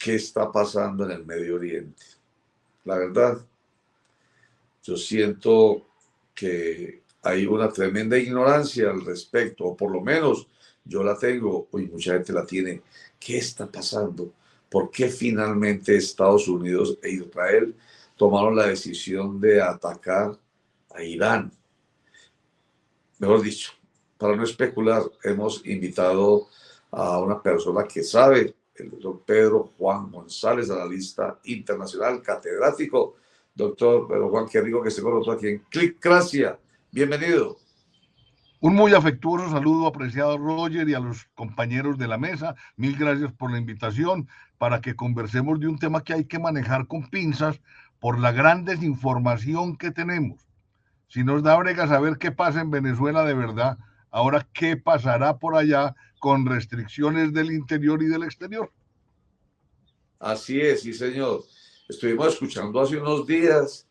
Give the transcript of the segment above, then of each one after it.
qué está pasando en el Medio Oriente. La verdad, yo siento que hay una tremenda ignorancia al respecto, o por lo menos yo la tengo, y mucha gente la tiene. ¿Qué está pasando? ¿Por qué finalmente Estados Unidos e Israel tomaron la decisión de atacar a Irán? Mejor dicho, para no especular, hemos invitado a una persona que sabe, el doctor Pedro Juan González, analista internacional, catedrático. Doctor Pedro Juan, qué rico que esté con nosotros aquí en Clickracia. Bienvenido. Un muy afectuoso saludo, apreciado Roger, y a los compañeros de la mesa. Mil gracias por la invitación para que conversemos de un tema que hay que manejar con pinzas por la gran desinformación que tenemos. Si nos da brega saber qué pasa en Venezuela de verdad, ahora qué pasará por allá con restricciones del interior y del exterior. Así es, sí, señor. Estuvimos escuchando hace unos días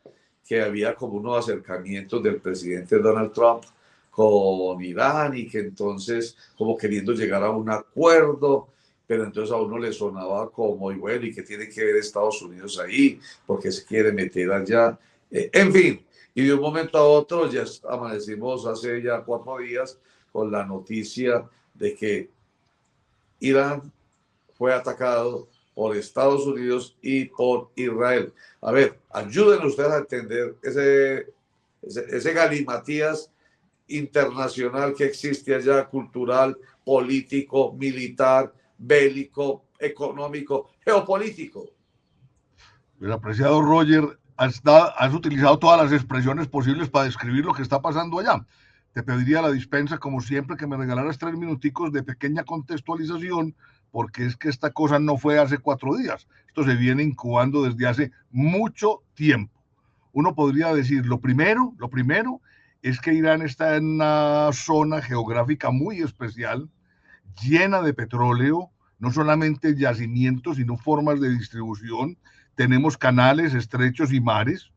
que había como unos acercamientos del presidente Donald Trump con Irán y que entonces como queriendo llegar a un acuerdo, pero entonces a uno le sonaba como, y bueno, ¿y qué tiene que ver Estados Unidos ahí? ¿Por qué se quiere meter allá? En fin, y de un momento a otro ya amanecimos hace ya 4 días con la noticia de que Irán fue atacado por Estados Unidos y por Israel. A ver, ayúdenos ustedes a entender ese galimatías internacional que existe allá, cultural, político, militar, bélico, económico, geopolítico. Pues, apreciado Roger, has utilizado todas las expresiones posibles para describir lo que está pasando allá. Te pediría la dispensa, como siempre, que me regalaras 3 minuticos de pequeña contextualización, porque es que esta cosa no fue hace 4 días. Esto se viene incubando desde hace mucho tiempo. Uno podría decir, lo primero es que Irán está en una zona geográfica muy especial, llena de petróleo, no solamente yacimientos, sino formas de distribución. Tenemos canales, estrechos y mares.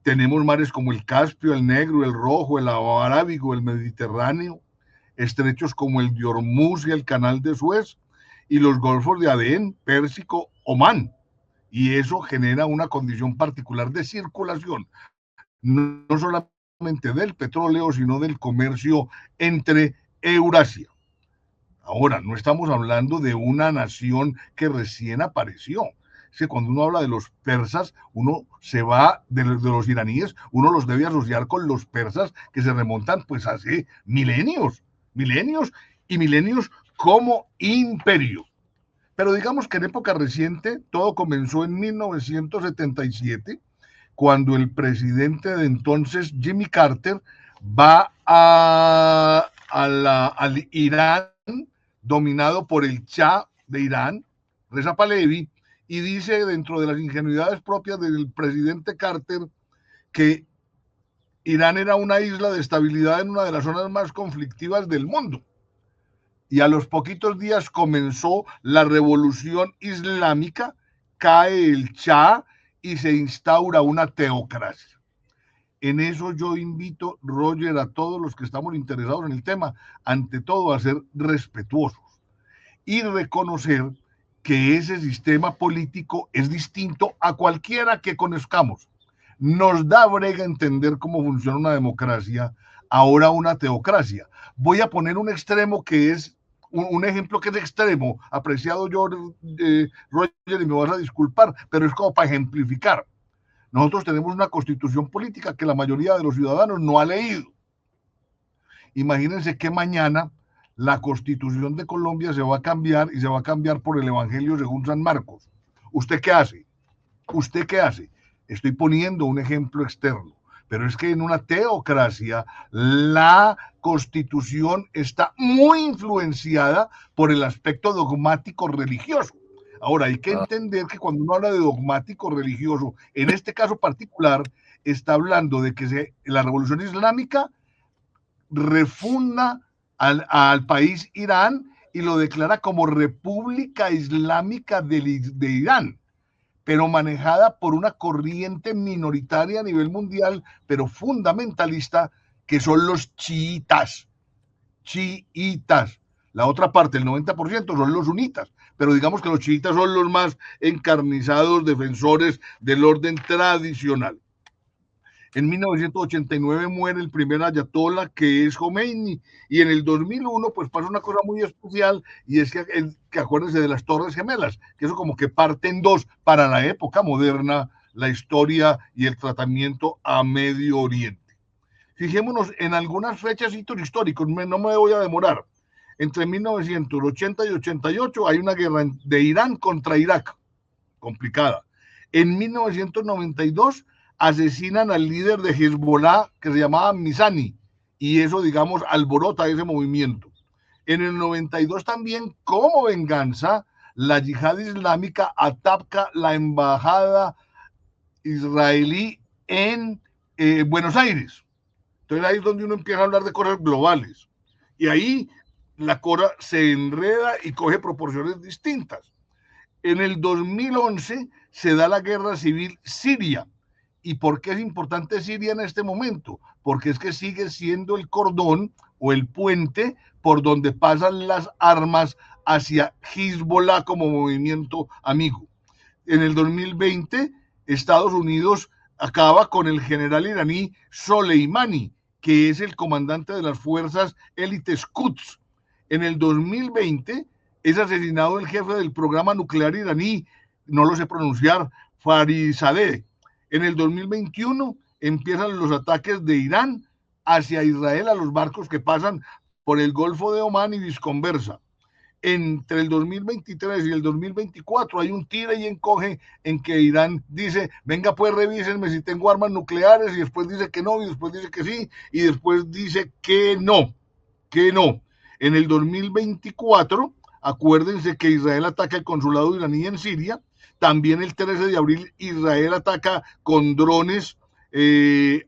Tenemos mares como el Caspio, el Negro, el Rojo, el Arábigo, el Mediterráneo, estrechos como el de Hormuz y el Canal de Suez, y los golfos de Adén, Pérsico, Omán. Y eso genera una condición particular de circulación, no solamente del petróleo, sino del comercio entre Eurasia. Ahora, no estamos hablando de una nación que recién apareció. Es que cuando uno habla de los persas, uno se va de los iraníes, uno los debe asociar con los persas que se remontan pues hace milenios, milenios y milenios como imperio. Pero digamos que en época reciente todo comenzó en 1977, cuando el presidente de entonces, Jimmy Carter, va al Irán dominado por el Shah de Irán, Reza Pahlavi, y dice dentro de las ingenuidades propias del presidente Carter que Irán era una isla de estabilidad en una de las zonas más conflictivas del mundo. Y a los poquitos días comenzó la revolución islámica, cae el Shah y se instaura una teocracia. En eso yo invito, Roger, a todos los que estamos interesados en el tema, ante todo a ser respetuosos y reconocer que ese sistema político es distinto a cualquiera que conozcamos. Nos da brega entender cómo funciona una democracia, ahora una teocracia. Voy a poner un extremo que es un ejemplo que es extremo, apreciado yo, Roger, y me vas a disculpar, pero es como para ejemplificar. Nosotros tenemos una constitución política que la mayoría de los ciudadanos no ha leído. Imagínense que mañana la constitución de Colombia se va a cambiar y se va a cambiar por el Evangelio según San Marcos. ¿Usted qué hace? ¿Usted qué hace? Estoy poniendo un ejemplo externo, pero es que en una teocracia la constitución está muy influenciada por el aspecto dogmático religioso. Ahora, hay que entender que cuando uno habla de dogmático religioso, en este caso particular, está hablando de que la revolución islámica refunda al país Irán y lo declara como República Islámica de Irán, pero manejada por una corriente minoritaria a nivel mundial, pero fundamentalista, que son los chiitas. Chiitas. La otra parte, el 90%, son los sunitas, pero digamos que los chiitas son los más encarnizados defensores del orden tradicional. En 1989 muere el primer ayatollah, que es Khomeini, y en el 2001 pues pasa una cosa muy especial, y es que acuérdense de las Torres Gemelas, que eso como que parte en dos para la época moderna, la historia y el tratamiento a Medio Oriente. Fijémonos en algunas fechas históricos, no me voy a demorar. Entre 1980 y 88 hay una guerra de Irán contra Irak, complicada. En 1992 asesinan al líder de Hezbollah, que se llamaba Mizani, y eso, digamos, alborota ese movimiento. En el 92 también, como venganza, la yihad islámica ataca la embajada israelí en Buenos Aires. Entonces ahí es donde uno empieza a hablar de cosas globales. Y ahí la cosa se enreda y coge proporciones distintas. En el 2011 se da la guerra civil siria. ¿Y por qué es importante Siria en este momento? Porque es que sigue siendo el cordón o el puente por donde pasan las armas hacia Hezbollah como movimiento amigo. En el 2020, Estados Unidos acaba con el general iraní Soleimani, que es el comandante de las fuerzas élites Quds. En el 2020 es asesinado el jefe del programa nuclear iraní, no lo sé pronunciar, Farizadeh. En el 2021 empiezan los ataques de Irán hacia Israel a los barcos que pasan por el Golfo de Omán y viceversa. Entre el 2023 y el 2024 hay un tira y encoge en que Irán dice, venga pues revísenme si tengo armas nucleares, y después dice que no, y después dice que sí, y después dice que no. En el 2024, acuérdense que Israel ataca el consulado iraní en Siria. También el 13 de abril Israel ataca con drones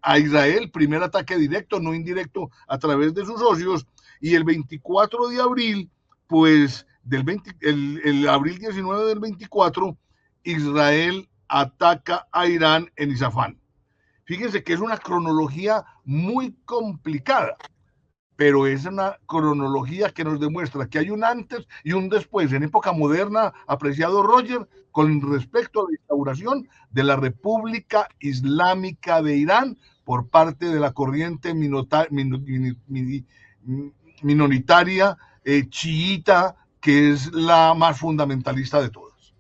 a Israel, primer ataque directo, no indirecto, a través de sus socios. Y el 24 de abril, pues el abril 19 del 24, Israel ataca a Irán en Isfahán. Fíjense que es una cronología muy complicada, pero es una cronología que nos demuestra que hay un antes y un después, en época moderna, apreciado Roger, con respecto a la instauración de la República Islámica de Irán por parte de la corriente minoritaria chiita, que es la más fundamentalista de todas.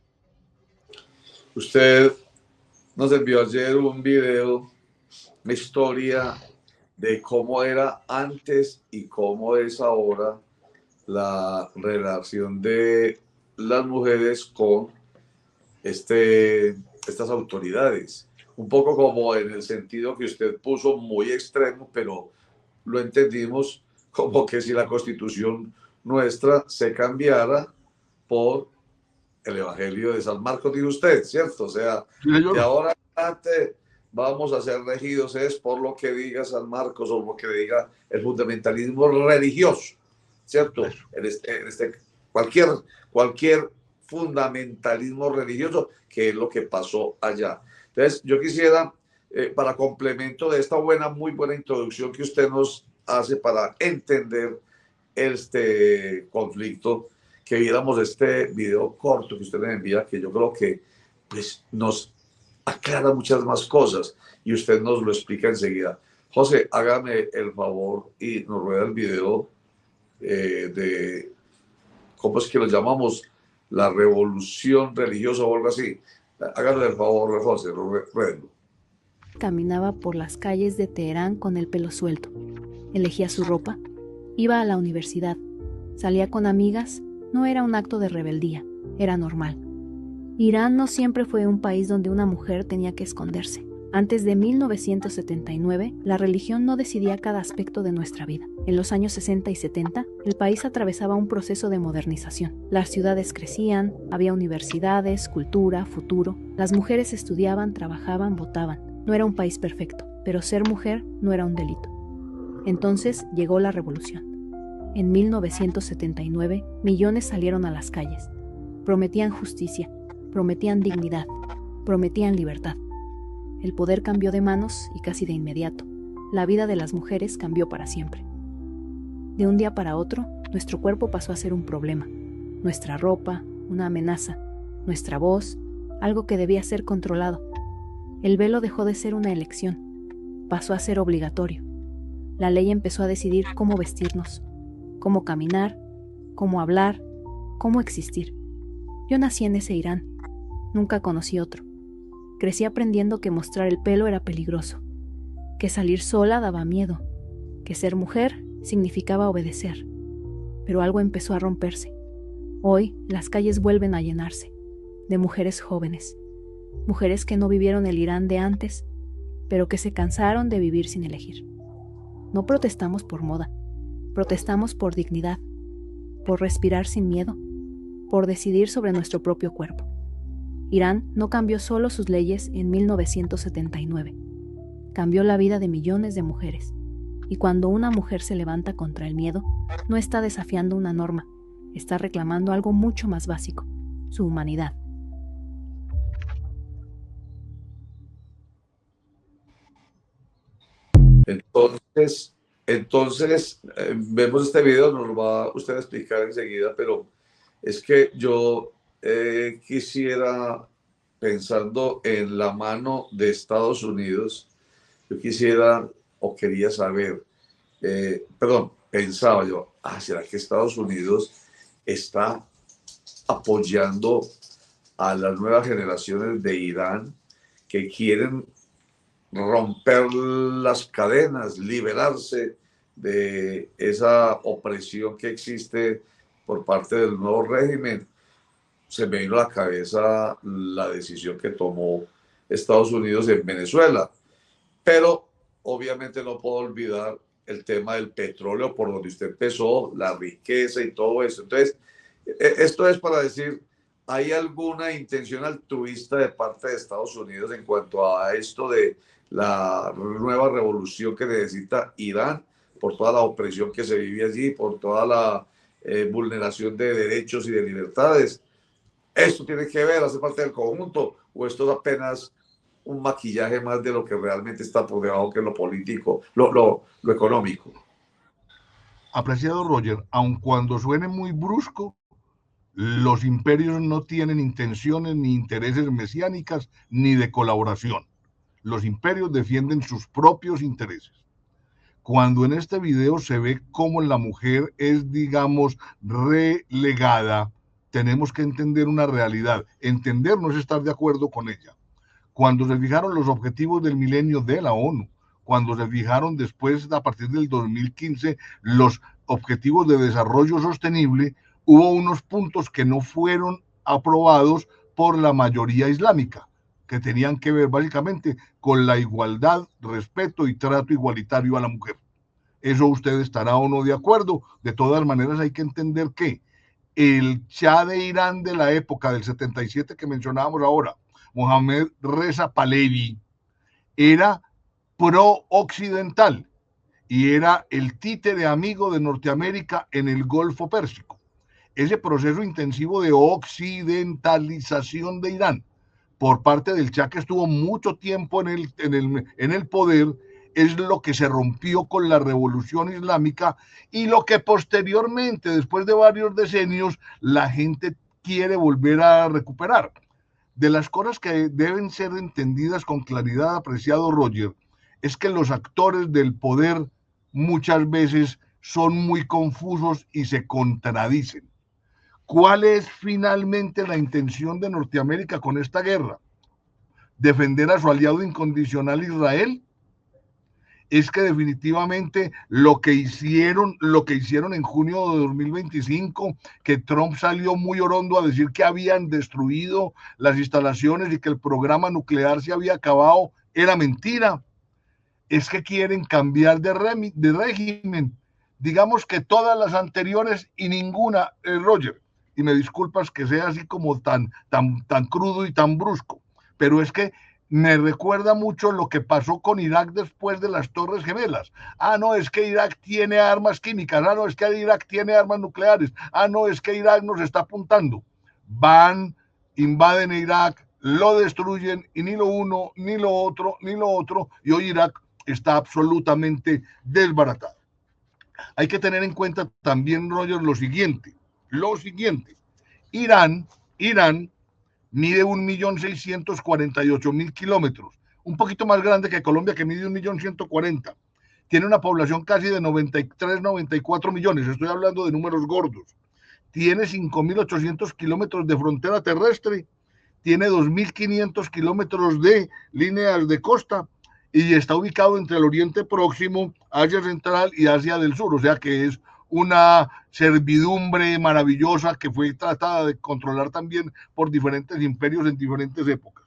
Usted nos envió ayer un video, una historia de cómo era antes y cómo es ahora la relación de las mujeres con estas autoridades. Un poco como en el sentido que usted puso, muy extremo, pero lo entendimos como que si la constitución nuestra se cambiara por el Evangelio de San Marcos, dice usted, ¿cierto? O sea, de ahora en adelante vamos a ser regidos es por lo que diga San Marcos o lo que diga el fundamentalismo religioso, ¿cierto? Cualquier fundamentalismo religioso, que es lo que pasó allá. Entonces, yo quisiera, para complemento de esta muy buena introducción que usted nos hace para entender este conflicto, que viéramos este video corto que usted me envía, que yo creo que pues, nos aclara muchas más cosas y usted nos lo explica enseguida. José, hágame el favor y nos rueda el video de, ¿cómo es que lo llamamos? La revolución religiosa o algo así. Hágame el favor, José, ruédelo. Caminaba por las calles de Teherán con el pelo suelto. Elegía su ropa, iba a la universidad, salía con amigas. No era un acto de rebeldía, era normal. Irán no siempre fue un país donde una mujer tenía que esconderse. Antes de 1979, la religión no decidía cada aspecto de nuestra vida. En los años 60 y 70, el país atravesaba un proceso de modernización. Las ciudades crecían, había universidades, cultura, futuro. Las mujeres estudiaban, trabajaban, votaban. No era un país perfecto, pero ser mujer no era un delito. Entonces llegó la revolución. En 1979, millones salieron a las calles. Prometían justicia, prometían dignidad, prometían libertad. El poder cambió de manos y casi de inmediato. La vida de las mujeres cambió para siempre. De un día para otro, Nuestro cuerpo pasó a ser un problema, nuestra ropa, una amenaza, nuestra voz, algo que debía ser controlado. El velo dejó de ser una elección, pasó a ser obligatorio. La ley empezó a decidir cómo vestirnos, cómo caminar, cómo hablar, cómo existir. Yo nací en ese Irán, nunca conocí otro. Crecí aprendiendo que mostrar el pelo era peligroso, que salir sola daba miedo, que ser mujer significaba obedecer. Pero algo empezó a romperse. Hoy las calles vuelven a llenarse, de mujeres jóvenes, mujeres que no vivieron el Irán de antes, pero que se cansaron de vivir sin elegir. No protestamos por moda, protestamos por dignidad, por respirar sin miedo, por decidir sobre nuestro propio cuerpo. Irán no cambió solo sus leyes en 1979, cambió la vida de millones de mujeres. Y cuando una mujer se levanta contra el miedo, no está desafiando una norma, está reclamando algo mucho más básico, su humanidad. Entonces, vemos este video, nos lo va usted a explicar enseguida, pero es que yo quisiera, pensando en la mano de Estados Unidos, yo quisiera o quería saber, pensaba yo, ¿será que Estados Unidos está apoyando a las nuevas generaciones de Irán que quieren romper las cadenas, liberarse de esa opresión que existe por parte del nuevo régimen? Se me vino a la cabeza la decisión que tomó Estados Unidos en Venezuela, pero obviamente no puedo olvidar el tema del petróleo, por donde usted empezó, la riqueza y todo eso. Entonces, esto es para decir, ¿hay alguna intención altruista de parte de Estados Unidos en cuanto a esto de la nueva revolución que necesita Irán por toda la opresión que se vive allí, por toda la vulneración de derechos y de libertades? ¿Esto tiene que ver, hace parte del conjunto, o esto es apenas un maquillaje más de lo que realmente está por debajo, que es lo político, lo económico? Apreciado Roger, aun cuando suene muy brusco, los imperios no tienen intenciones ni intereses mesiánicas ni de colaboración. Los imperios defienden sus propios intereses. Cuando en este video se ve cómo la mujer es, digamos, relegada, tenemos que entender una realidad. Entender no es estar de acuerdo con ella. Cuando se fijaron los objetivos del milenio de la ONU, cuando se fijaron después, a partir del 2015, los objetivos de desarrollo sostenible, hubo unos puntos que no fueron aprobados por la mayoría islámica, que tenían que ver básicamente con la igualdad, respeto y trato igualitario a la mujer. Eso usted estará o no de acuerdo. De todas maneras, hay que entender que el Shah de Irán de la época del 77 que mencionábamos ahora, Mohammad Reza Pahlavi, era pro-occidental y era el títere amigo de Norteamérica en el Golfo Pérsico. Ese proceso intensivo de occidentalización de Irán por parte del Shah, que estuvo mucho tiempo en el poder, es lo que se rompió con la revolución islámica y lo que posteriormente, después de varios decenios, la gente quiere volver a recuperar. De las cosas que deben ser entendidas con claridad, apreciado Roger, es que los actores del poder muchas veces son muy confusos y se contradicen. ¿Cuál es finalmente la intención de Norteamérica con esta guerra? ¿Defender a su aliado incondicional Israel? Es que definitivamente lo que hicieron en junio de 2025, que Trump salió muy orondo a decir que habían destruido las instalaciones y que el programa nuclear se había acabado, era mentira. Es que quieren cambiar de régimen. Digamos que todas las anteriores y ninguna, Roger, y me disculpas que sea así como tan crudo y tan brusco, pero es que me recuerda mucho lo que pasó con Irak después de las Torres Gemelas. No, es que Irak tiene armas químicas. No, es que Irak tiene armas nucleares. No, es que Irak nos está apuntando. Van, invaden Irak, lo destruyen y ni lo uno, ni lo otro, y hoy Irak está absolutamente desbaratado. Hay que tener en cuenta también, Roger, lo siguiente, Irán mide 1.648.000 kilómetros, un poquito más grande que Colombia, que mide 1.140.000. Tiene una población casi de 93, 94 millones, estoy hablando de números gordos. Tiene 5.800 kilómetros de frontera terrestre, tiene 2.500 kilómetros de líneas de costa y está ubicado entre el Oriente Próximo, Asia Central y Asia del Sur, o sea que es una servidumbre maravillosa que fue tratada de controlar también por diferentes imperios en diferentes épocas.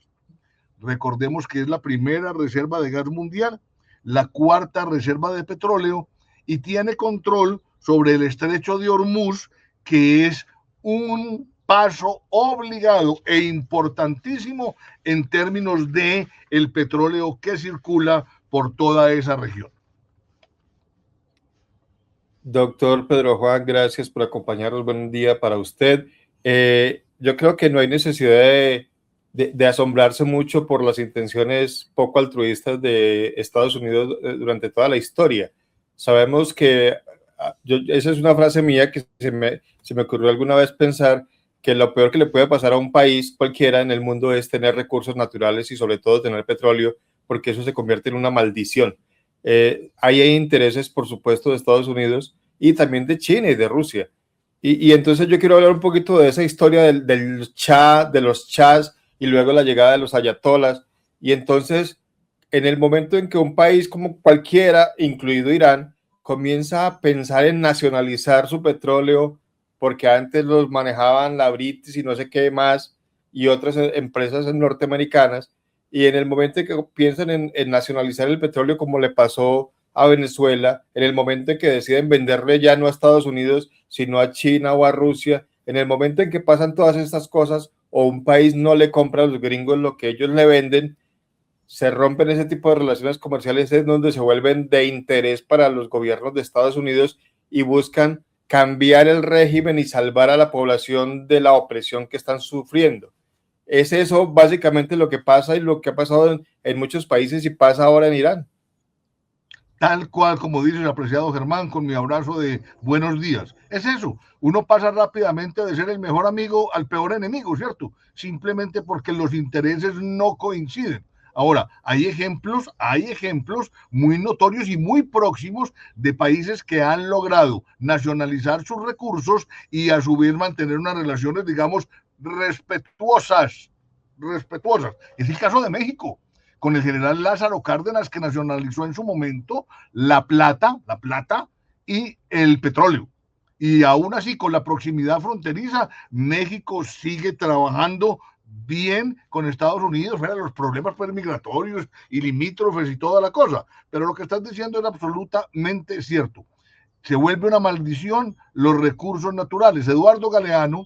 Recordemos que es la primera reserva de gas mundial, la cuarta reserva de petróleo y tiene control sobre el estrecho de Hormuz, que es un paso obligado e importantísimo en términos de el petróleo que circula por toda esa región. Doctor Pedro Juan, gracias por acompañarnos. Buen día para usted. Yo creo que no hay necesidad de asombrarse mucho por las intenciones poco altruistas de Estados Unidos durante toda la historia. Sabemos que, esa es una frase mía que se me ocurrió alguna vez pensar, que lo peor que le puede pasar a un país cualquiera en el mundo es tener recursos naturales y sobre todo tener petróleo, porque eso se convierte en una maldición. Hay intereses, por supuesto, de Estados Unidos y también de China y de Rusia. Y entonces yo quiero hablar un poquito de esa historia del Shah, de los Shahs y luego la llegada de los ayatolas. Y entonces, en el momento en que un país como cualquiera, incluido Irán, comienza a pensar en nacionalizar su petróleo, porque antes los manejaban la British y no sé qué más, y otras empresas norteamericanas, y en el momento en que piensan en nacionalizar el petróleo, como le pasó a Venezuela, en el momento en que deciden venderle ya no a Estados Unidos, sino a China o a Rusia, en el momento en que pasan todas estas cosas, o un país no le compra a los gringos lo que ellos le venden, se rompen ese tipo de relaciones comerciales, es donde se vuelven de interés para los gobiernos de Estados Unidos y buscan cambiar el régimen y salvar a la población de la opresión que están sufriendo. Es eso básicamente lo que pasa y lo que ha pasado en muchos países y pasa ahora en Irán. Tal cual, como dice el apreciado Germán, con mi abrazo de buenos días. Es eso, uno pasa rápidamente de ser el mejor amigo al peor enemigo, ¿cierto? Simplemente porque los intereses no coinciden. Ahora, hay ejemplos muy notorios y muy próximos de países que han logrado nacionalizar sus recursos y a su vez mantener unas relaciones, digamos, respetuosas. Es el caso de México, con el general Lázaro Cárdenas, que nacionalizó en su momento la plata y el petróleo. Y aún así, con la proximidad fronteriza, México sigue trabajando bien con Estados Unidos, fuera los problemas migratorios y limítrofes y toda la cosa. Pero lo que estás diciendo es absolutamente cierto. Se vuelve una maldición los recursos naturales. Eduardo Galeano,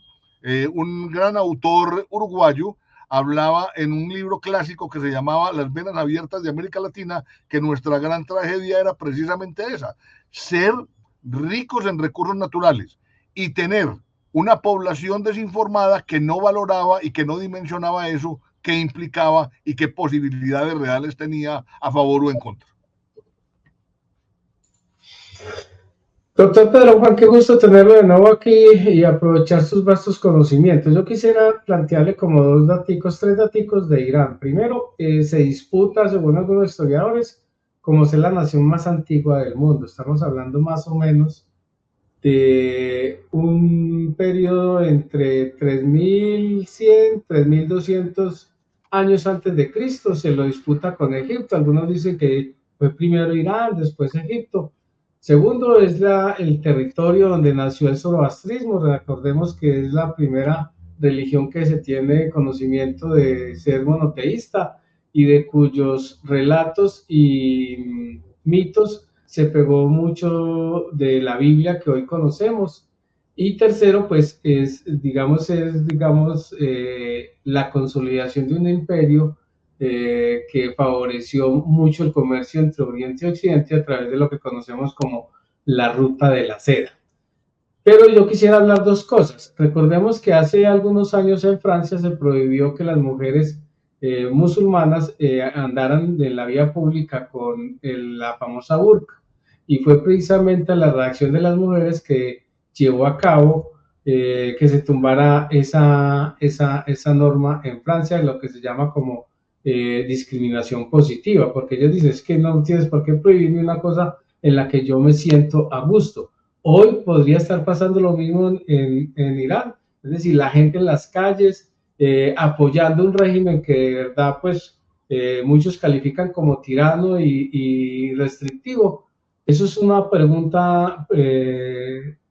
un gran autor uruguayo, hablaba en un libro clásico que se llamaba Las venas abiertas de América Latina, que nuestra gran tragedia era precisamente esa: ser ricos en recursos naturales y tener una población desinformada que no valoraba y que no dimensionaba eso, qué implicaba y qué posibilidades reales tenía a favor o en contra. Doctor Pedro Juan, qué gusto tenerlo de nuevo aquí y aprovechar sus vastos conocimientos. Yo quisiera plantearle como tres daticos de Irán. Primero, se disputa, según algunos historiadores, como ser la nación más antigua del mundo. Estamos hablando más o menos de un periodo entre 3100, 3200 años antes de Cristo. Se lo disputa con Egipto. Algunos dicen que fue primero Irán, después Egipto. Segundo, es el territorio donde nació el zoroastrismo. Recordemos que es la primera religión que se tiene conocimiento de ser monoteísta y de cuyos relatos y mitos se pegó mucho de la Biblia que hoy conocemos. Y tercero, pues es la consolidación de un imperio que favoreció mucho el comercio entre Oriente y Occidente a través de lo que conocemos como la ruta de la seda. Pero yo quisiera hablar dos cosas. Recordemos que hace algunos años en Francia se prohibió que las mujeres musulmanas andaran en la vía pública con la famosa burka. y fue precisamente la reacción de las mujeres que llevó a cabo que se tumbara esa norma en Francia, lo que se llama como discriminación positiva, porque ellos dicen, es que no tienes por qué prohibirme una cosa en la que yo me siento a gusto. Hoy podría estar pasando lo mismo en Irán, es decir, la gente en las calles apoyando un régimen que de verdad, pues, muchos califican como tirano y restrictivo. Eso es una pregunta,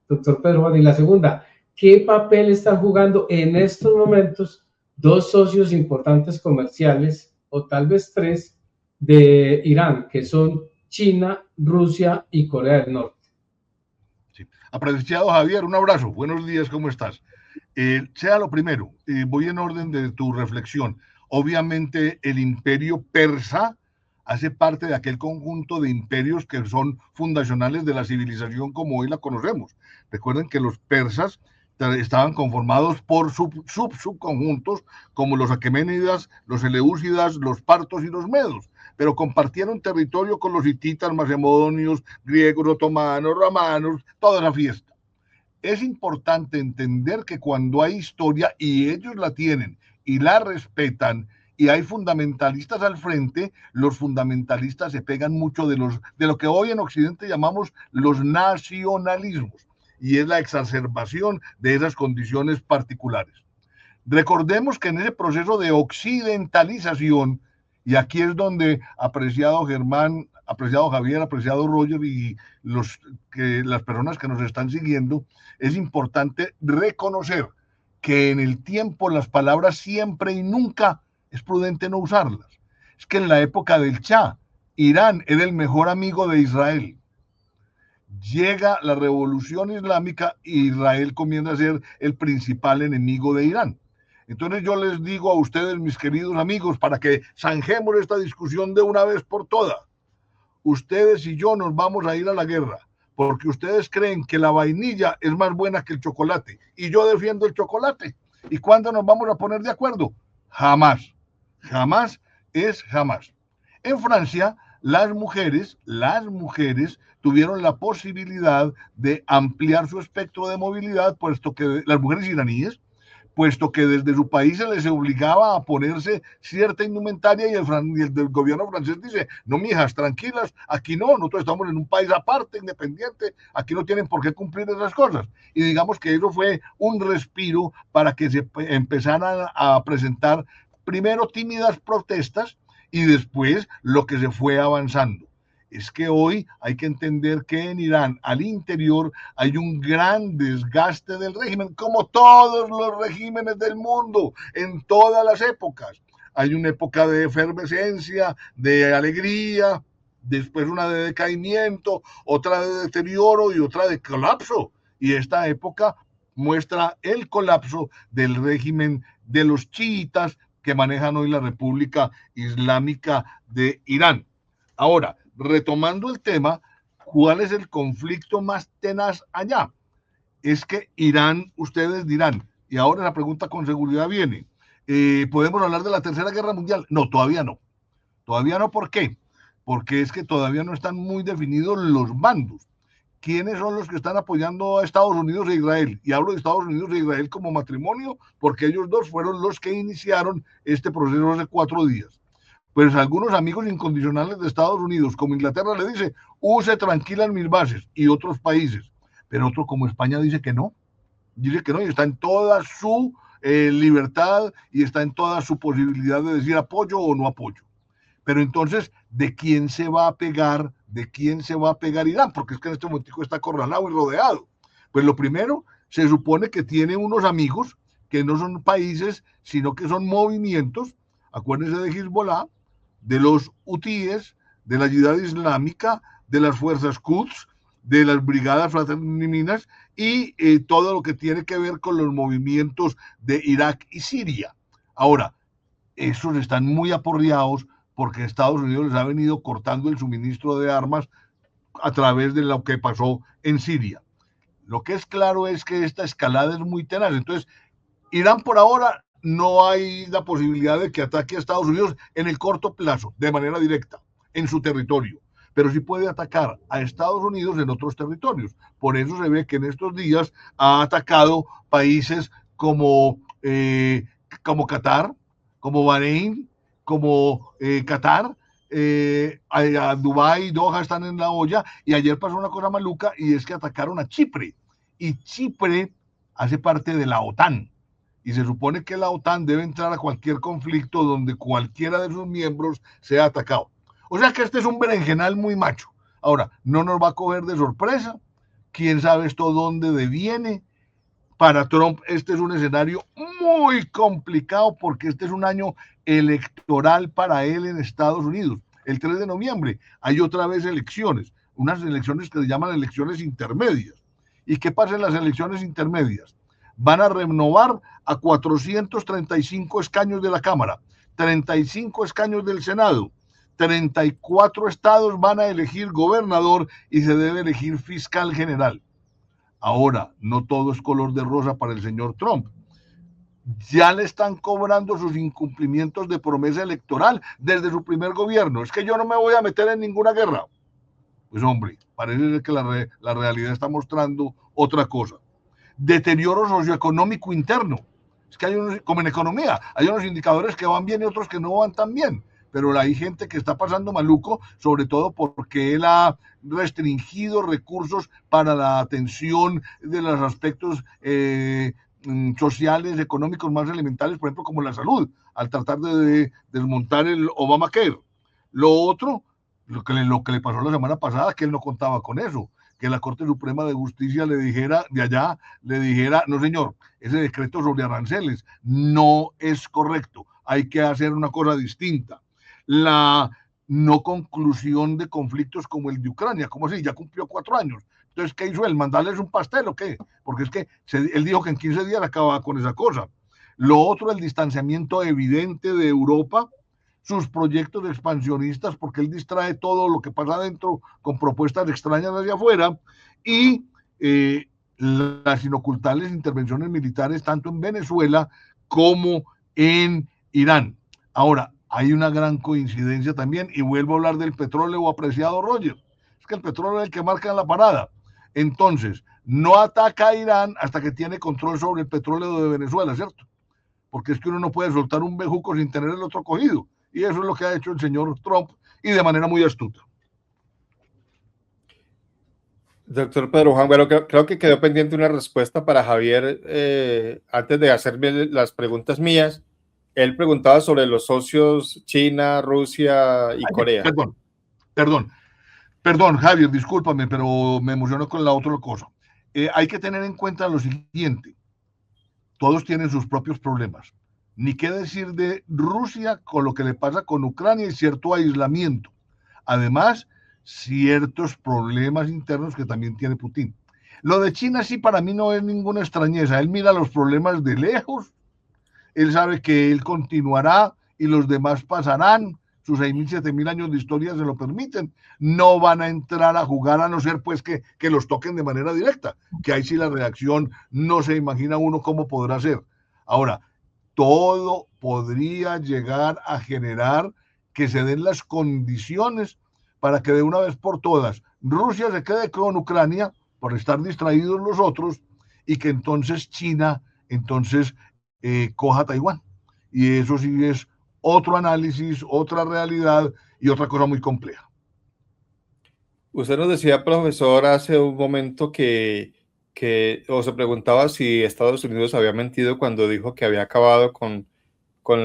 doctor Pedro Juan. Y la segunda, ¿qué papel están jugando en estos momentos dos socios importantes comerciales, o tal vez tres, de Irán, que son China, Rusia y Corea del Norte? Sí. Apreciado Javier, un abrazo. Buenos días, ¿cómo estás? Sea lo primero, voy en orden de tu reflexión. Obviamente el imperio persa hace parte de aquel conjunto de imperios que son fundacionales de la civilización como hoy la conocemos. Recuerden que los persas estaban conformados por subconjuntos como los aqueménidas, los eleúcidas, los partos y los medos, pero compartieron territorio con los hititas, macedonios, griegos, otomanos, romanos, toda la fiesta. Es importante entender que cuando hay historia y ellos la tienen y la respetan y hay fundamentalistas al frente, los fundamentalistas se pegan mucho de lo que hoy en Occidente llamamos los nacionalismos, y es la exacerbación de esas condiciones particulares. Recordemos que en ese proceso de occidentalización, y aquí es donde, apreciado Germán, apreciado Javier, apreciado Roger y las personas que nos están siguiendo, es importante reconocer que en el tiempo las palabras siempre y nunca es prudente no usarlas. Es que en la época del Shah, Irán era el mejor amigo de Israel. Llega la revolución islámica y Israel comienza a ser el principal enemigo de Irán. Entonces yo les digo a ustedes, mis queridos amigos, para que zanjemos esta discusión de una vez por todas, ustedes y yo nos vamos a ir a la guerra porque ustedes creen que la vainilla es más buena que el chocolate y yo defiendo el chocolate. ¿Y cuándo nos vamos a poner de acuerdo? Jamás. Jamás es jamás. En Francia, las mujeres tuvieron la posibilidad de ampliar su espectro de movilidad, puesto que las mujeres iraníes, puesto que desde su país se les obligaba a ponerse cierta indumentaria y el gobierno francés dice, no, mijas, tranquilas, aquí no, nosotros estamos en un país aparte, independiente, aquí no tienen por qué cumplir esas cosas. Y digamos que eso fue un respiro para que se empezaran a presentar primero tímidas protestas y después lo que se fue avanzando. Es que hoy hay que entender que en Irán, al interior, hay un gran desgaste del régimen, como todos los regímenes del mundo, en todas las épocas. Hay una época de efervescencia, de alegría, después una de decaimiento, otra de deterioro y otra de colapso. Y esta época muestra el colapso del régimen de los chiitas que manejan hoy la República Islámica de Irán. Ahora, retomando el tema, ¿cuál es el conflicto más tenaz allá? Es que Irán, ustedes dirán, y ahora la pregunta con seguridad viene, ¿podemos hablar de la Tercera Guerra Mundial? No, todavía no. Todavía no, ¿por qué? Porque es que todavía no están muy definidos los bandos. ¿Quiénes son los que están apoyando a Estados Unidos e Israel? Y hablo de Estados Unidos e Israel como matrimonio, porque ellos dos fueron los que iniciaron este proceso hace 4 días. Pues algunos amigos incondicionales de Estados Unidos, como Inglaterra, le dice, use tranquilas mis bases, y otros países. Pero otro como España dice que no, y está en toda su libertad y está en toda su posibilidad de decir apoyo o no apoyo. Pero entonces, ¿de quién se va a pegar? ¿De quién se va a pegar Irán? Porque es que en este momento está acorralado y rodeado. Pues lo primero, se supone que tiene unos amigos que no son países, sino que son movimientos. Acuérdense de Hezbollah, de los hutíes, de la Yihad Islámica, de las fuerzas Quds, de las brigadas fraterninas y todo lo que tiene que ver con los movimientos de Irak y Siria. Ahora, esos están muy aporreados porque Estados Unidos les ha venido cortando el suministro de armas a través de lo que pasó en Siria. Lo que es claro es que esta escalada es muy tenaz. Entonces, Irán por ahora no hay la posibilidad de que ataque a Estados Unidos en el corto plazo, de manera directa, en su territorio. pero sí puede atacar a Estados Unidos en otros territorios. Por eso se ve que en estos días ha atacado países como Qatar, como Bahrein, como Qatar, a Dubái y Doha están en la olla, y ayer pasó una cosa maluca, y es que atacaron a Chipre, y Chipre hace parte de la OTAN, y se supone que la OTAN debe entrar a cualquier conflicto donde cualquiera de sus miembros sea atacado. O sea que este es un berenjenal muy macho. Ahora, no nos va a coger de sorpresa, quién sabe esto dónde deviene. Para Trump este es un escenario muy complicado porque este es un año electoral para él en Estados Unidos. El 3 de noviembre hay otra vez elecciones, unas elecciones que se llaman elecciones intermedias. ¿Y qué pasa en las elecciones intermedias? Van a renovar a 435 escaños de la Cámara, 35 escaños del Senado, 34 estados van a elegir gobernador y se debe elegir fiscal general. Ahora, no todo es color de rosa para el señor Trump. Ya le están cobrando sus incumplimientos de promesa electoral desde su primer gobierno. Es que yo no me voy a meter en ninguna guerra. Pues hombre, parece que la realidad está mostrando otra cosa. Deterioro socioeconómico interno. Es que hay unos, como en economía, hay unos indicadores que van bien y otros que no van tan bien. Pero hay gente que está pasando maluco, sobre todo porque él ha restringido recursos para la atención de los aspectos sociales, económicos más elementales, por ejemplo, como la salud, al tratar de desmontar el Obamacare. Lo otro, lo que le pasó la semana pasada, que él no contaba con eso, que la Corte Suprema de Justicia le dijera, no señor, ese decreto sobre aranceles no es correcto, hay que hacer una cosa distinta. La no conclusión de conflictos como el de Ucrania, ¿cómo así? Ya cumplió 4 años. Entonces, ¿qué hizo él? ¿Mandarles un pastel o qué? Porque es que él dijo que en 15 días acababa con esa cosa. Lo otro, el distanciamiento evidente de Europa, sus proyectos expansionistas, porque él distrae todo lo que pasa adentro con propuestas extrañas hacia afuera, y las inocultables intervenciones militares tanto en Venezuela como en Irán. Ahora, hay una gran coincidencia también, y vuelvo a hablar del petróleo, apreciado Roger. Es que el petróleo es el que marca la parada. Entonces, no ataca a Irán hasta que tiene control sobre el petróleo de Venezuela, ¿cierto? Porque es que uno no puede soltar un bejuco sin tener el otro cogido. Y eso es lo que ha hecho el señor Trump, y de manera muy astuta. Doctor Pedro Juan, bueno, creo que quedó pendiente una respuesta para Javier antes de hacerme las preguntas mías. Él preguntaba sobre los socios China, Rusia y Corea. Perdón, Javier, discúlpame, pero me emociono con la otra cosa. Hay que tener en cuenta lo siguiente. Todos tienen sus propios problemas. Ni qué decir de Rusia con lo que le pasa con Ucrania y cierto aislamiento. Además, ciertos problemas internos que también tiene Putin. Lo de China sí para mí no es ninguna extrañeza. Él mira los problemas de lejos. Él sabe que él continuará y los demás pasarán. Sus 6.000, 7.000 años de historia se lo permiten. No van a entrar a jugar a no ser pues que los toquen de manera directa, que ahí sí la reacción no se imagina uno cómo podrá ser. Ahora, todo podría llegar a generar que se den las condiciones para que de una vez por todas Rusia se quede con Ucrania por estar distraídos los otros, y que entonces China coja Taiwán. Y eso sí es otro análisis, otra realidad y otra cosa muy compleja. Usted nos decía, profesor, hace un momento o se preguntaba si Estados Unidos había mentido cuando dijo que había acabado con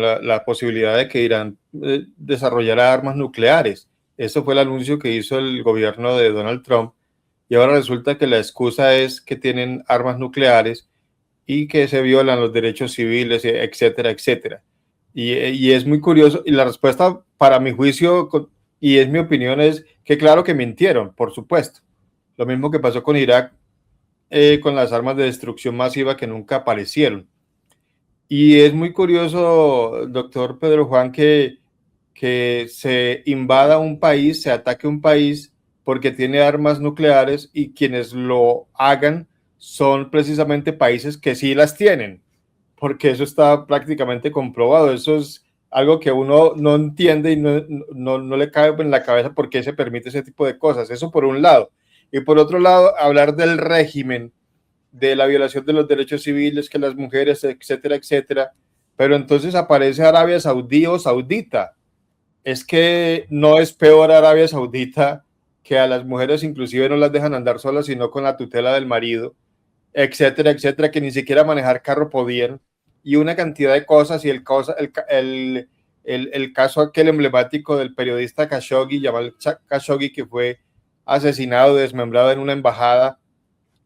la posibilidad de que Irán desarrollara armas nucleares. Eso fue el anuncio que hizo el gobierno de Donald Trump, y ahora resulta que la excusa es que tienen armas nucleares y que se violan los derechos civiles, etcétera, etcétera. Y es muy curioso, y la respuesta para mi juicio, y es mi opinión, es que claro que mintieron, por supuesto. Lo mismo que pasó con Irak, con las armas de destrucción masiva que nunca aparecieron. Y es muy curioso, doctor Pedro Juan, que se invada un país, se ataque un país porque tiene armas nucleares, y quienes lo hagan son precisamente países que sí las tienen, porque eso está prácticamente comprobado. Eso es algo que uno no entiende y no le cabe en la cabeza por qué se permite ese tipo de cosas. Eso por un lado. Y por otro lado, hablar del régimen, de la violación de los derechos civiles, que las mujeres, etcétera, etcétera. Pero entonces aparece Arabia Saudí o Saudita. Es que no es peor Arabia Saudita, que a las mujeres inclusive no las dejan andar solas, sino con la tutela del marido, etcétera, etcétera, que ni siquiera manejar carro podían, y una cantidad de cosas, y el caso aquel emblemático del periodista Khashoggi, Jamal Khashoggi, que fue asesinado, desmembrado en una embajada,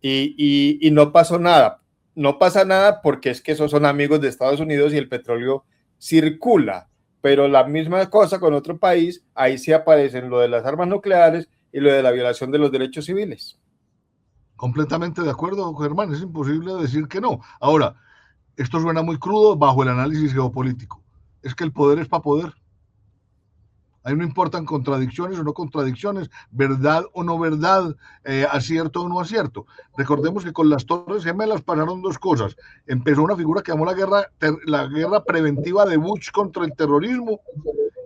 y no pasó nada. No pasa nada porque es que esos son amigos de Estados Unidos y el petróleo circula, pero la misma cosa con otro país, ahí sí aparecen lo de las armas nucleares y lo de la violación de los derechos civiles. Completamente de acuerdo, Germán, es imposible decir que no. Ahora, esto suena muy crudo bajo el análisis geopolítico. Es que el poder es para poder. Ahí no importan contradicciones o no contradicciones, verdad o no verdad, acierto o no acierto. Recordemos que con las Torres Gemelas pasaron dos cosas. Empezó una figura que llamó la guerra preventiva de Bush contra el terrorismo,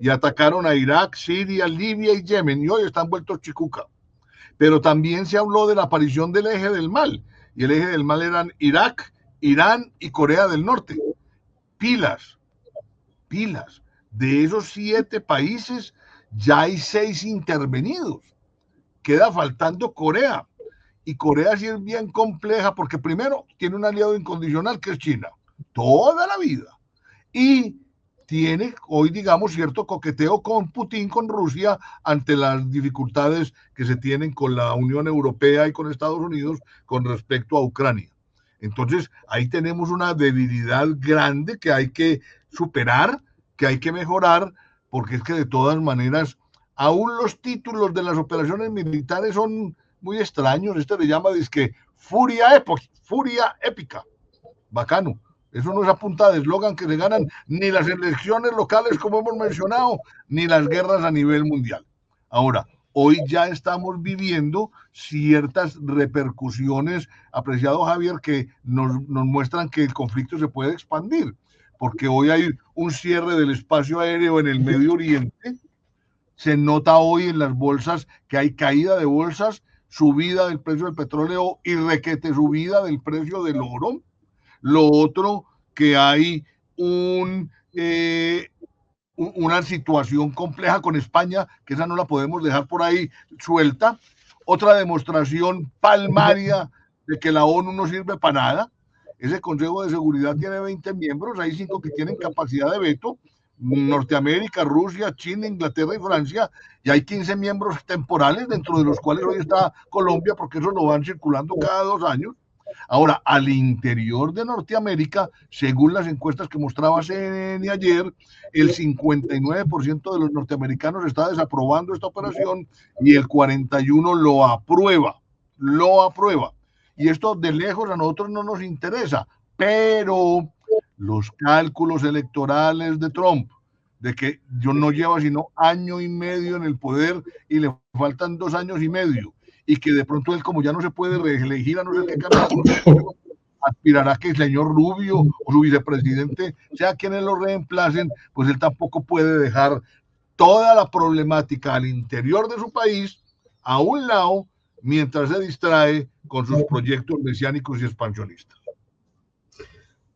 y atacaron a Irak, Siria, Libia y Yemen, y hoy están vueltos chicuca. Pero también se habló de la aparición del eje del mal, y el eje del mal eran Irak, Irán y Corea del Norte. Pilas. De esos 7 países, ya hay 6 intervenidos. Queda faltando Corea. Y Corea sí es bien compleja porque primero tiene un aliado incondicional que es China, toda la vida. Y tiene hoy, digamos, cierto coqueteo con Putin, con Rusia, ante las dificultades que se tienen con la Unión Europea y con Estados Unidos con respecto a Ucrania. Entonces, ahí tenemos una debilidad grande que hay que superar, que hay que mejorar, porque es que de todas maneras, aún los títulos de las operaciones militares son muy extraños. Este le llama, dizque, furia épica. Bacano. Eso no es a punta de eslogan que se ganan ni las elecciones locales, como hemos mencionado, ni las guerras a nivel mundial. Ahora, hoy ya estamos viviendo ciertas repercusiones, apreciado Javier, que nos muestran que el conflicto se puede expandir, porque hoy hay un cierre del espacio aéreo en el Medio Oriente. Se nota hoy en las bolsas que hay caída de bolsas, subida del precio del petróleo y requete subida del precio del oro. Lo otro, que hay una situación compleja con España, que esa no la podemos dejar por ahí suelta. Otra demostración palmaria de que la ONU no sirve para nada. Ese Consejo de Seguridad tiene 20 miembros, hay 5 que tienen capacidad de veto: Norteamérica, Rusia, China, Inglaterra y Francia, y hay 15 miembros temporales, dentro de los cuales hoy está Colombia, porque eso lo van circulando cada 2 años. Ahora, al interior de Norteamérica, según las encuestas que mostraba CNN ayer, el 59% de los norteamericanos está desaprobando esta operación y el 41% lo aprueba. Y esto de lejos a nosotros no nos interesa, pero los cálculos electorales de Trump, de que yo no lleva sino 1 año y medio en el poder y le faltan 2 años y medio, y que de pronto él, como ya no se puede reelegir a no ser que cambie, aspirará a que el señor Rubio o su vicepresidente sea quienes lo reemplacen, pues él tampoco puede dejar toda la problemática al interior de su país a un lado mientras se distrae con sus proyectos mesiánicos y expansionistas.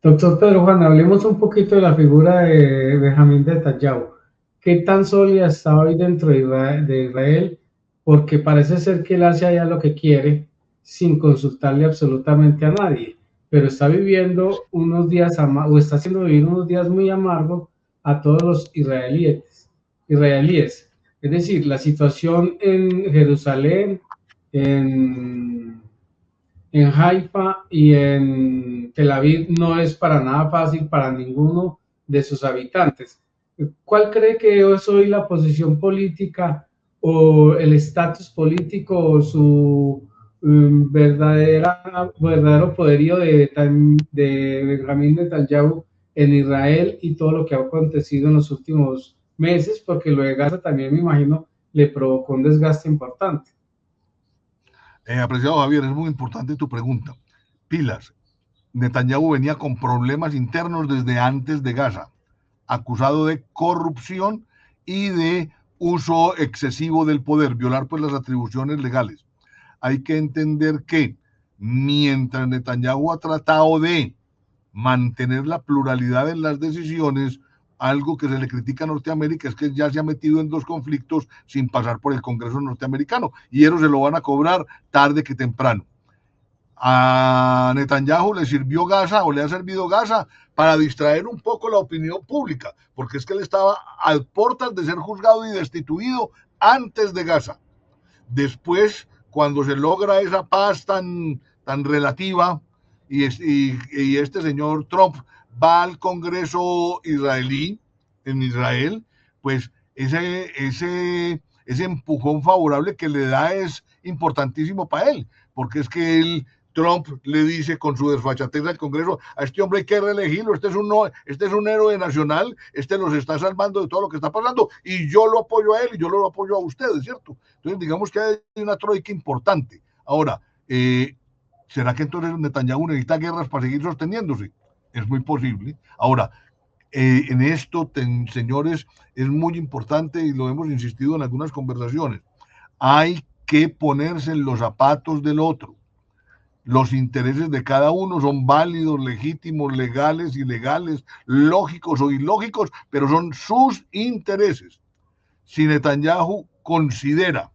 Doctor Pedro Juan, hablemos un poquito de la figura de Benjamín Netanyahu. ¿Qué tan sólida está hoy dentro de Israel? Porque parece ser que él hace allá lo que quiere sin consultarle absolutamente a nadie, pero está viviendo unos días, o está haciendo vivir unos días muy amargos a todos los israelíes. Es decir, la situación en Jerusalén, en Haifa y en Tel Aviv no es para nada fácil para ninguno de sus habitantes. ¿Cuál cree que es hoy la posición política o el estatus político o su verdadero poderío de Benjamín Netanyahu en Israel y todo lo que ha acontecido en los últimos meses? Porque lo de Gaza también, me imagino, le provocó un desgaste importante. Apreciado Javier, es muy importante tu pregunta. Pilas. Netanyahu venía con problemas internos desde antes de Gaza. acusado de corrupción y de uso excesivo del poder, violar pues las atribuciones legales. Hay que entender que mientras Netanyahu ha tratado de mantener la pluralidad en las decisiones, algo que se le critica a Norteamérica es que ya se ha metido en 2 conflictos sin pasar por el Congreso norteamericano, y eso se lo van a cobrar tarde que temprano. A Netanyahu le sirvió Gaza, o le ha servido Gaza, para distraer un poco la opinión pública, porque es que él estaba a puertas de ser juzgado y destituido antes de Gaza. Después, cuando se logra esa paz tan relativa, y este señor Trump va al Congreso israelí, en Israel, pues ese empujón favorable que le da es importantísimo para él, porque es que Trump le dice con su desfachatez al Congreso: a este hombre hay que reelegirlo, este es un héroe nacional, este los está salvando de todo lo que está pasando, y yo lo apoyo a él y yo lo apoyo a ustedes, ¿cierto? Entonces digamos que hay una troika importante. Ahora, ¿será que entonces Netanyahu necesita guerras para seguir sosteniéndose? Es muy posible. Ahora, en esto, señores, es muy importante, y lo hemos insistido en algunas conversaciones, hay que ponerse en los zapatos del otro. Los intereses de cada uno son válidos, legítimos, legales, ilegales, lógicos o ilógicos, pero son sus intereses. Si Netanyahu considera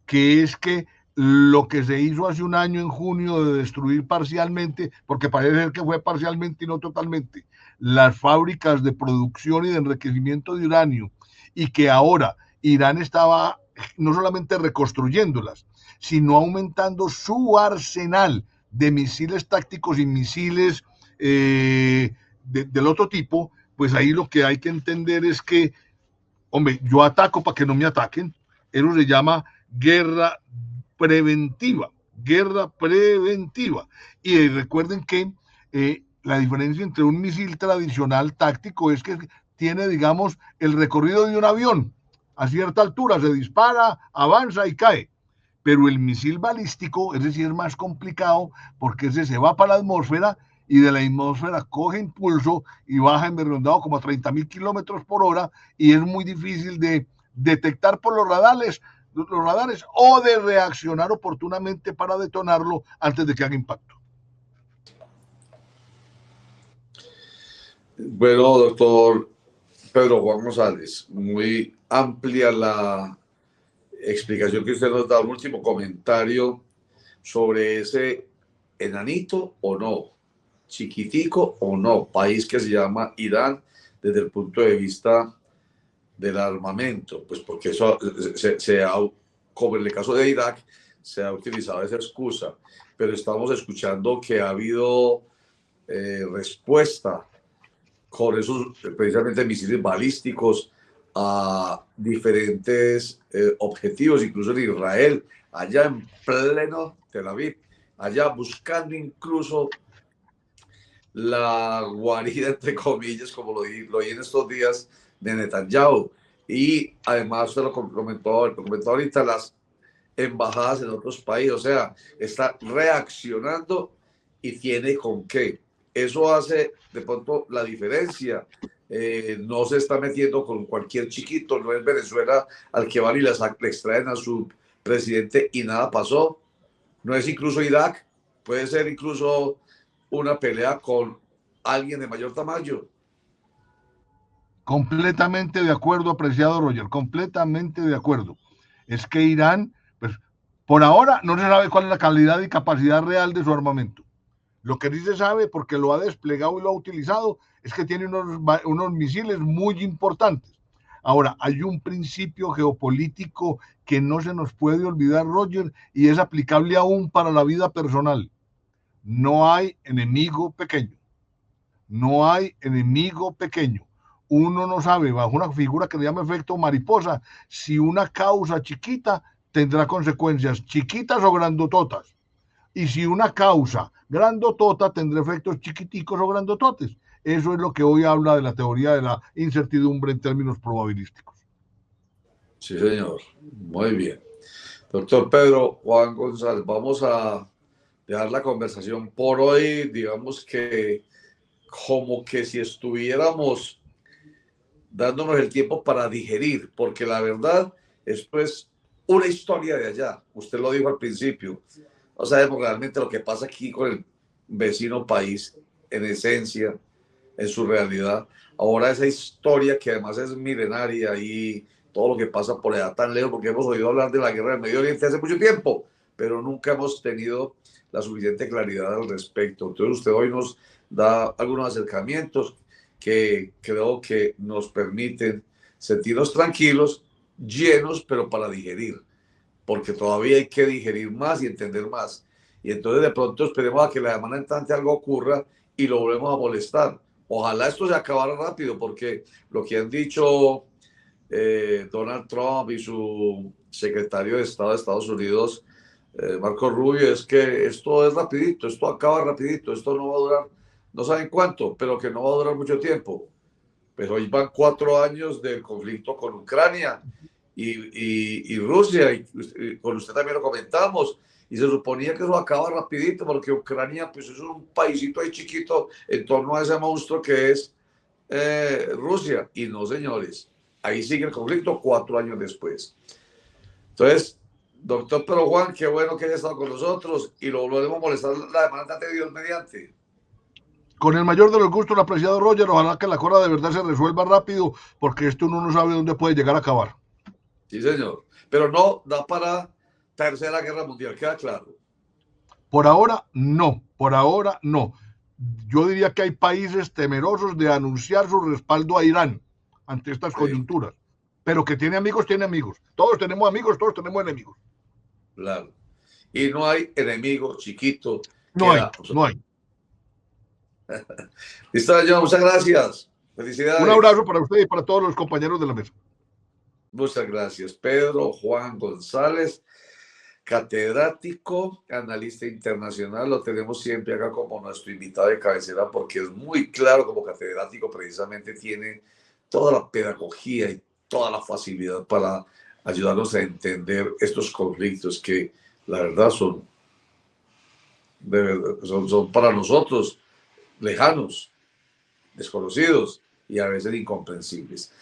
que es que lo que se hizo hace un año en junio de destruir parcialmente, porque parece ser que fue parcialmente y no totalmente, las fábricas de producción y de enriquecimiento de uranio, y que ahora Irán estaba no solamente reconstruyéndolas, sino aumentando su arsenal de misiles tácticos y misiles del otro tipo, pues ahí lo que hay que entender es que, hombre, yo ataco para que no me ataquen. Eso se llama guerra preventiva. Y recuerden que la diferencia entre un misil tradicional táctico es que tiene, digamos, el recorrido de un avión. A cierta altura se dispara, avanza y cae. Pero el misil balístico, ese sí es más complicado, porque ese se va para la atmósfera y de la atmósfera coge impulso y baja en redondado como a 30.000 kilómetros por hora, y es muy difícil de detectar por los radares o de reaccionar oportunamente para detonarlo antes de que haga impacto. Bueno, doctor Pedro Juan González, muy amplia la explicación que usted nos da, un último comentario sobre ese enanito o no, chiquitico o no, país que se llama Irán desde el punto de vista del armamento, pues porque eso como en el caso de Irak, se ha utilizado esa excusa, pero estamos escuchando que ha habido respuesta con esos precisamente misiles balísticos a diferentes objetivos, incluso en Israel, allá en pleno Tel Aviv, allá buscando incluso la guarida, entre comillas, como lo oí en estos días, de Netanyahu. Y además usted lo comentó ahorita, las embajadas en otros países, o sea, está reaccionando y tiene con qué. Eso hace de pronto la diferencia. No se está metiendo con cualquier chiquito, no es Venezuela al que van y le extraen a su presidente y nada pasó. No es incluso Irak, puede ser incluso una pelea con alguien de mayor tamaño. Completamente de acuerdo, apreciado Roger, completamente de acuerdo. Es que Irán, pues por ahora no se sabe cuál es la calidad y capacidad real de su armamento. Lo que sí se sabe, porque lo ha desplegado y lo ha utilizado, es que tiene unos misiles muy importantes. Ahora, hay un principio geopolítico que no se nos puede olvidar, Roger, y es aplicable aún para la vida personal. No hay enemigo pequeño. No hay enemigo pequeño. Uno no sabe, bajo una figura que se llama efecto mariposa, si una causa chiquita tendrá consecuencias chiquitas o grandototas. Y si una causa grandotota tendrá efectos chiquiticos o grandototes. Eso es lo que hoy habla de la teoría de la incertidumbre en términos probabilísticos. Sí, señor. Muy bien. Doctor Pedro Juan González, vamos a dejar la conversación por hoy. Digamos que como que si estuviéramos dándonos el tiempo para digerir, porque la verdad, esto es una historia de allá. Usted lo dijo al principio. No sabemos realmente lo que pasa aquí con el vecino país, en esencia, en su realidad. Ahora esa historia que además es milenaria y todo lo que pasa por allá tan lejos, porque hemos oído hablar de la guerra del Medio Oriente hace mucho tiempo, pero nunca hemos tenido la suficiente claridad al respecto. Entonces usted hoy nos da algunos acercamientos que creo que nos permiten sentirnos tranquilos, llenos, pero para digerir, porque todavía hay que digerir más y entender más. Y entonces de pronto esperemos a que la semana entrante algo ocurra y lo volvemos a molestar. Ojalá esto se acabara rápido, porque lo que han dicho Donald Trump y su secretario de Estado de Estados Unidos, Marco Rubio, es que esto es rapidito, esto acaba rapidito, esto no va a durar, no saben cuánto, pero que no va a durar mucho tiempo. Pero hoy van 4 años del conflicto con Ucrania y Rusia, y con usted también lo comentamos, y se suponía que eso acaba rapidito, porque Ucrania pues es un paísito ahí chiquito en torno a ese monstruo que es Rusia, y no, señores, ahí sigue el conflicto 4 años después. Entonces, doctor Pedro Juan, qué bueno que haya estado con nosotros, y lo volveremos a molestar la demanda de Dios mediante. Con el mayor de los gustos, el apreciado Roger, ojalá que la cosa de verdad se resuelva rápido, porque esto uno no sabe dónde puede llegar a acabar. Sí, señor, pero no da para tercera guerra mundial, queda claro. Por ahora, no, por ahora, no. Yo diría que hay países temerosos de anunciar su respaldo a Irán ante estas coyunturas, pero que tiene amigos, tiene amigos. Todos tenemos amigos, todos tenemos enemigos. Claro. Y no hay enemigo chiquito. No hay, no hay. Listo, señor, muchas gracias. Felicidades. Un abrazo para usted y para todos los compañeros de la mesa. Muchas gracias. Pedro Juan González, catedrático, analista internacional, lo tenemos siempre acá como nuestro invitado de cabecera, porque es muy claro como catedrático, precisamente tiene toda la pedagogía y toda la facilidad para ayudarnos a entender estos conflictos que la verdad son para nosotros lejanos, desconocidos y a veces incomprensibles.